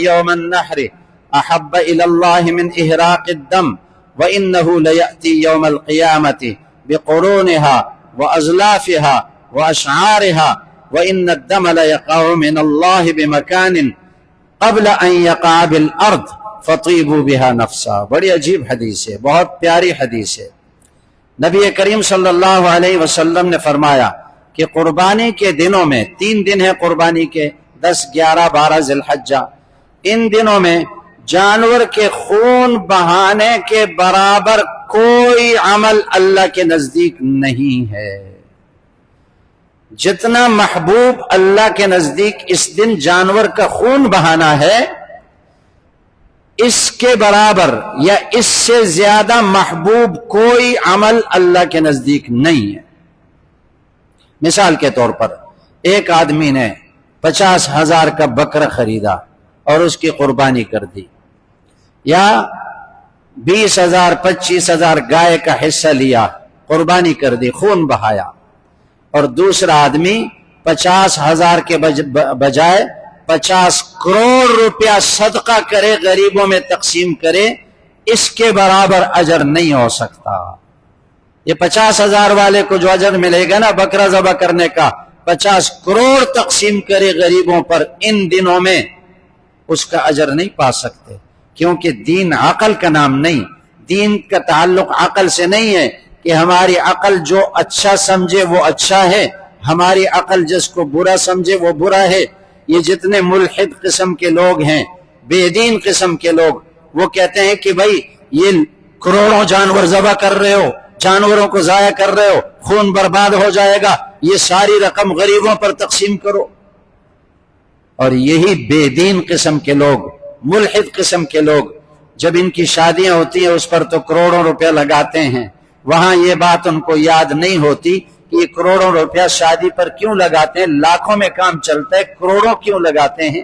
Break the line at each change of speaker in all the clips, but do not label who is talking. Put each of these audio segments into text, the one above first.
يوم النحر أحب إلى الله من إهراق الدم وإنه ليأتي يوم القيامة بقرونها وأزلافها وأشعارها وإن الدم ليقع من الله بمكان قبل أن يقع بالأرض فطيبوا بها نفسا. بڑی عجیب حدیث ہے، بہت پیاری حدیث ہے. نبی کریم صلی اللہ علیہ وسلم نے فرمایا کہ قربانی کے دنوں میں 3 دن ہے قربانی کے، 10 11 12 ذی الحجہ، ان دنوں میں جانور کے خون بہانے کے برابر کوئی عمل اللہ کے نزدیک نہیں ہے. جتنا محبوب اللہ کے نزدیک اس دن جانور کا خون بہانا ہے، اس کے برابر یا اس سے زیادہ محبوب کوئی عمل اللہ کے نزدیک نہیں ہے. مثال کے طور پر ایک آدمی نے 50,000 کا بکرا خریدا اور اس کی قربانی کر دی، یا 20,000 25,000 گائے کا حصہ لیا، قربانی کر دی، خون بہایا. اور دوسرا آدمی 50,000 کے بجائے 50 کروڑ روپیہ صدقہ کرے، غریبوں میں تقسیم کرے، اس کے برابر اجر نہیں ہو سکتا. یہ 50,000 والے کو جو اجر ملے گا نا بکرا ذبح کرنے کا، 50 کروڑ تقسیم کرے غریبوں پر، ان دنوں میں اس کا اجر نہیں پا سکتے. کیونکہ دین عقل کا نام نہیں، دین کا تعلق عقل سے نہیں ہے کہ ہماری عقل جو اچھا سمجھے وہ اچھا ہے، ہماری عقل جس کو برا سمجھے وہ برا ہے. یہ جتنے ملحد قسم کے لوگ ہیں، بے دین قسم کے لوگ، وہ کہتے ہیں کہ بھائی یہ کروڑوں جانور ذبح کر رہے ہو، جانوروں کو ضائع کر رہے ہو، خون برباد ہو جائے گا، یہ ساری رقم غریبوں پر تقسیم کرو. اور یہی بے دین قسم کے لوگ، ملحد قسم کے لوگ، جب ان کی شادیاں ہوتی ہیں اس پر تو کروڑوں روپیہ لگاتے ہیں. وہاں یہ بات ان کو یاد نہیں ہوتی کہ یہ کروڑوں روپیہ شادی پر کیوں لگاتے ہیں، لاکھوں میں کام چلتا ہے، کروڑوں کیوں لگاتے ہیں.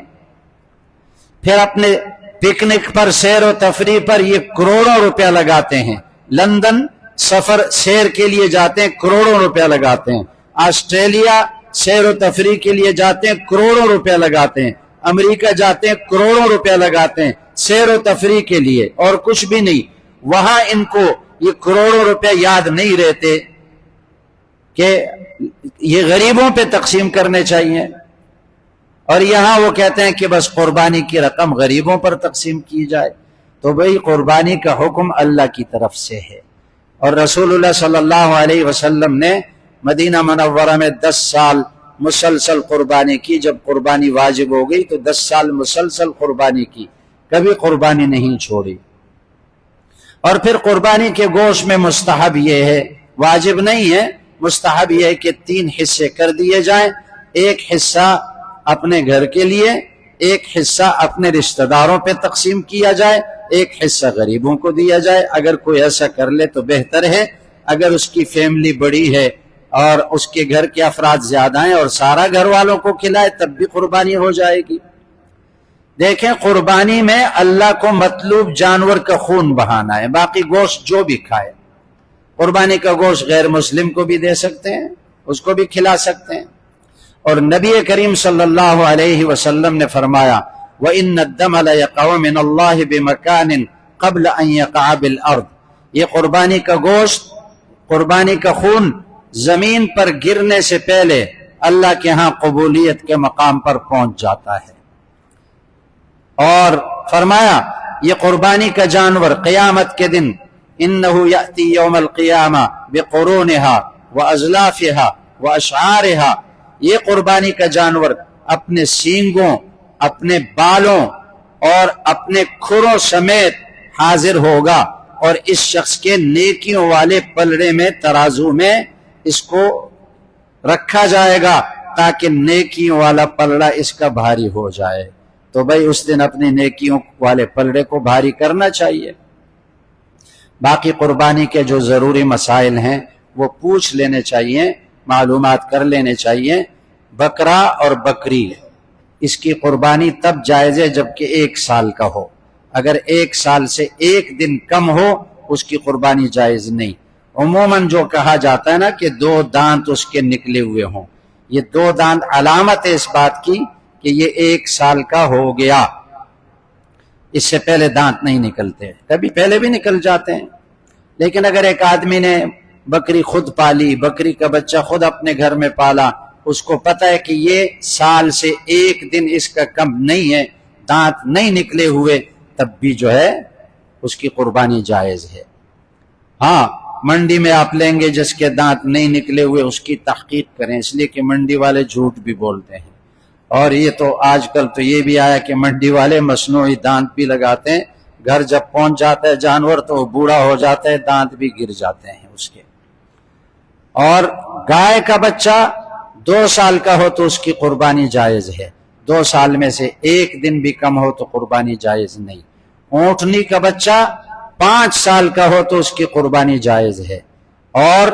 پھر اپنے پکنک پر، سیر و تفریح پر یہ کروڑوں روپیہ لگاتے ہیں. لندن سفر سیر کے لیے جاتے ہیں، کروڑوں روپیہ لگاتے ہیں. آسٹریلیا سیر و تفریح کے لیے جاتے ہیں، کروڑوں روپیہ لگاتے ہیں. امریکہ جاتے ہیں، کروڑوں روپیہ لگاتے ہیں سیر و تفریح کے لیے، اور کچھ بھی نہیں. وہاں ان کو یہ کروڑوں روپے یاد نہیں رہتے کہ یہ غریبوں پہ تقسیم کرنے چاہیے. اور یہاں وہ کہتے ہیں کہ بس قربانی کی رقم غریبوں پر تقسیم کی جائے. تو بھئی قربانی کا حکم اللہ کی طرف سے ہے، اور رسول اللہ صلی اللہ علیہ وسلم نے مدینہ منورہ میں 10 سال مسلسل قربانی کی. جب قربانی واجب ہو گئی تو 10 سال مسلسل قربانی کی، کبھی قربانی نہیں چھوڑی. اور پھر قربانی کے گوشت میں مستحب یہ ہے، واجب نہیں ہے، مستحب یہ ہے کہ 3 حصے کر دیے جائیں. ایک حصہ اپنے گھر کے لیے، ایک حصہ اپنے رشتہ داروں پہ تقسیم کیا جائے، ایک حصہ غریبوں کو دیا جائے. اگر کوئی ایسا کر لے تو بہتر ہے. اگر اس کی فیملی بڑی ہے اور اس کے گھر کے افراد زیادہ ہیں اور سارا گھر والوں کو کھلائے تب بھی قربانی ہو جائے گی. دیکھیں، قربانی میں اللہ کو مطلوب جانور کا خون بہانا ہے، باقی گوشت جو بھی کھائے. قربانی کا گوشت غیر مسلم کو بھی دے سکتے ہیں، اس کو بھی کھلا سکتے ہیں. اور نبی کریم صلی اللہ علیہ وسلم نے فرمایا وَإِنَّ الدَّمَ لَيَقَعُ مِنَ اللَّهِ بِمَكَانٍ قَبْلَ أَن يَقَعَ بِالْأَرْضِ. یہ قربانی کا گوشت، قربانی کا خون زمین پر گرنے سے پہلے اللہ کے ہاں قبولیت کے مقام پر پہنچ جاتا ہے. اور فرمایا یہ قربانی کا جانور قیامت کے دن انہو یأتی یوم القیامہ بقرونہا وازلافہا واشعارہا، یہ قربانی کا جانور اپنے سینگوں، اپنے بالوں اور اپنے کھروں سمیت حاضر ہوگا، اور اس شخص کے نیکیوں والے پلڑے میں، ترازو میں اس کو رکھا جائے گا تاکہ نیکیوں والا پلڑا اس کا بھاری ہو جائے. تو بھئی اس دن اپنی نیکیوں والے پلڑے کو بھاری کرنا چاہیے. باقی قربانی کے جو ضروری مسائل ہیں وہ پوچھ لینے چاہیے، معلومات کر لینے چاہیے. بکرا اور بکری اس کی قربانی تب جائز ہے جبکہ 1 سال کا ہو. اگر 1 سال سے 1 دن کم ہو اس کی قربانی جائز نہیں. عموماً جو کہا جاتا ہے نا کہ 2 دانت اس کے نکلے ہوئے ہوں، یہ 2 دانت علامت ہے اس بات کی کہ یہ 1 سال کا ہو گیا. اس سے پہلے دانت نہیں نکلتے، کبھی پہلے بھی نکل جاتے ہیں۔ لیکن اگر ایک آدمی نے بکری خود پالی، بکری کا بچہ خود اپنے گھر میں پالا، اس کو پتہ ہے کہ یہ سال سے ایک دن اس کا کم نہیں ہے، دانت نہیں نکلے ہوئے، تب بھی جو ہے اس کی قربانی جائز ہے۔ ہاں، منڈی میں آپ لیں گے جس کے دانت نہیں نکلے ہوئے، اس کی تحقیق کریں، اس لیے کہ منڈی والے جھوٹ بھی بولتے ہیں۔ اور یہ تو آج کل تو یہ بھی آیا کہ منڈی والے مصنوعی دانت بھی لگاتے ہیں، گھر جب پہنچ جاتا ہے جانور تو وہ بوڑھا ہو جاتا ہے، دانت بھی گر جاتے ہیں اس کے۔ اور گائے کا بچہ 2 سال کا ہو تو اس کی قربانی جائز ہے، 2 سال میں سے 1 دن بھی کم ہو تو قربانی جائز نہیں۔ اونٹنی کا بچہ 5 سال کا ہو تو اس کی قربانی جائز ہے۔ اور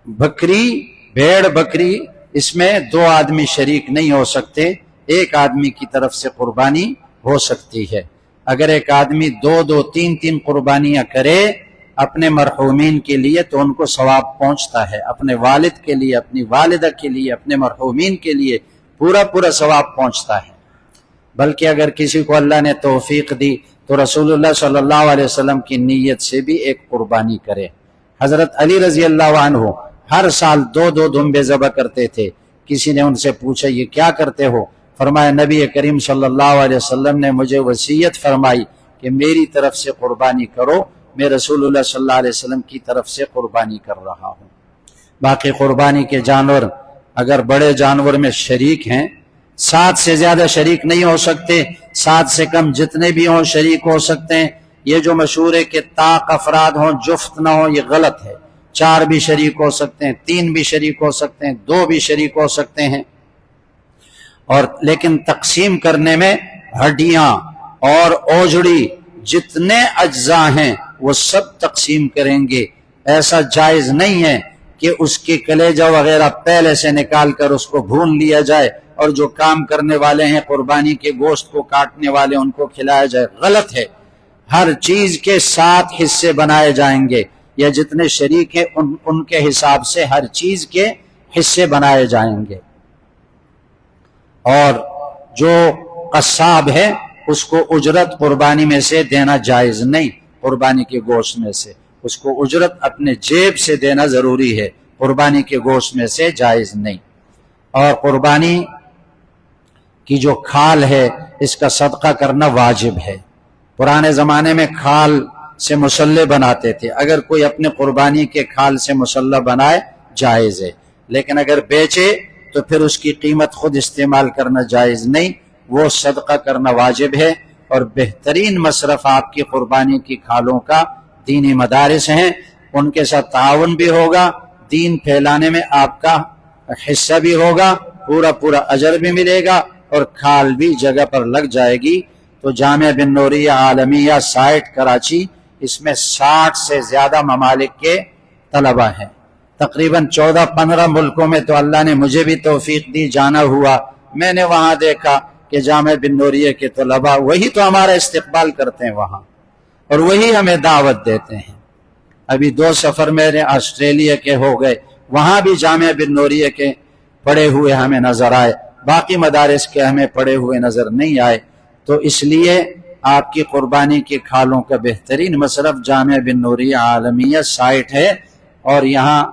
بکری، بھیڑ بکری، اس میں 2 آدمی شریک نہیں ہو سکتے، 1 آدمی کی طرف سے قربانی ہو سکتی ہے۔ اگر ایک آدمی 2 3 قربانیاں کرے اپنے مرحومین کے لیے تو ان کو ثواب پہنچتا ہے، اپنے والد کے لیے، اپنی والدہ کے لیے، اپنے مرحومین کے لیے پورا ثواب پہنچتا ہے۔ بلکہ اگر کسی کو اللہ نے توفیق دی تو رسول اللہ صلی اللہ علیہ وسلم کی نیت سے بھی ایک قربانی کرے۔ حضرت علی رضی اللہ عنہ ہر سال 2 دمبے ذبح کرتے تھے۔ کسی نے ان سے پوچھا یہ کیا کرتے ہو؟ فرمایا نبی کریم صلی اللہ علیہ وسلم نے مجھے وصیت فرمائی کہ میری طرف سے قربانی کرو، میں رسول اللہ صلی اللہ علیہ وسلم کی طرف سے قربانی کر رہا ہوں۔ باقی قربانی کے جانور اگر بڑے جانور میں شریک ہیں، 7 سے زیادہ شریک نہیں ہو سکتے، 7 سے کم جتنے بھی ہوں شریک ہو سکتے ہیں۔ یہ جو مشہور ہے کہ طاق افراد ہوں جفت نہ ہوں، یہ غلط ہے۔ 4 بھی شریک ہو سکتے ہیں، 3 بھی شریک ہو سکتے ہیں، 2 بھی شریک ہو سکتے ہیں۔ اور لیکن تقسیم کرنے میں ہڈیاں اور اوجڑی جتنے اجزاء ہیں وہ سب تقسیم کریں گے۔ ایسا جائز نہیں ہے کہ اس کی کلیجہ وغیرہ پہلے سے نکال کر اس کو بھون لیا جائے اور جو کام کرنے والے ہیں قربانی کے گوشت کو کاٹنے والے ان کو کھلایا جائے، غلط ہے۔ ہر چیز کے 7 حصے بنائے جائیں گے، یا جتنے شریک ہیں ان کے حساب سے ہر چیز کے حصے بنائے جائیں گے۔ اور جو قصاب ہے اس کو اجرت قربانی میں سے دینا جائز نہیں، قربانی کے گوشت میں سے اس کو اجرت اپنے جیب سے دینا ضروری ہے، قربانی کے گوشت میں سے جائز نہیں۔ اور قربانی کی جو کھال ہے اس کا صدقہ کرنا واجب ہے۔ پرانے زمانے میں کھال سے مسلح بناتے تھے، اگر کوئی اپنے قربانی کے کھال سے مسلح بنائے جائز ہے، لیکن اگر بیچے تو پھر اس کی قیمت خود استعمال کرنا جائز نہیں، وہ صدقہ کرنا واجب ہے۔ اور بہترین مصرف آپ کی قربانی کی کھالوں کا دینی مدارس ہیں، ان کے ساتھ تعاون بھی ہوگا، دین پھیلانے میں آپ کا حصہ بھی ہوگا، پورا اجر بھی ملے گا، اور کھال بھی جگہ پر لگ جائے گی۔ تو جامعہ بن نوریہ عالمیہ سائٹ کراچی، اس میں 60 سے زیادہ ممالک کے طلبہ ہیں، تقریباً 14-15 ملکوں میں تو اللہ نے مجھے بھی توفیق دی، جانا ہوا، میں نے وہاں دیکھا کہ جامعہ بن نوریہ کے طلبہ وہی تو ہمارا استقبال کرتے ہیں وہاں، اور وہی ہمیں دعوت دیتے ہیں۔ ابھی 2 سفر میرے آسٹریلیا کے ہو گئے، وہاں بھی جامعہ بن نوریہ کے پڑھے ہوئے ہمیں نظر آئے، باقی مدارس کے ہمیں پڑھے ہوئے نظر نہیں آئے۔ تو اس لیے آپ کی قربانی کے کھالوں کا بہترین مصرف جامعہ بن نوریہ عالمیہ سائٹ ہے، اور یہاں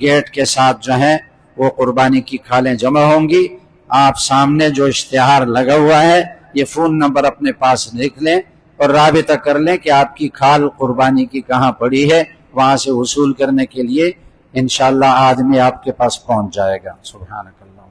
گیٹ کے ساتھ جو ہیں وہ قربانی کی کھالیں جمع ہوں گی۔ آپ سامنے جو اشتہار لگا ہوا ہے، یہ فون نمبر اپنے پاس لکھ لیں اور رابطہ کر لیں کہ آپ کی کھال قربانی کی کہاں پڑی ہے، وہاں سے وصول کرنے کے لیے انشاءاللہ آدمی آپ کے پاس پہنچ جائے گا۔ سبحانک اللہ۔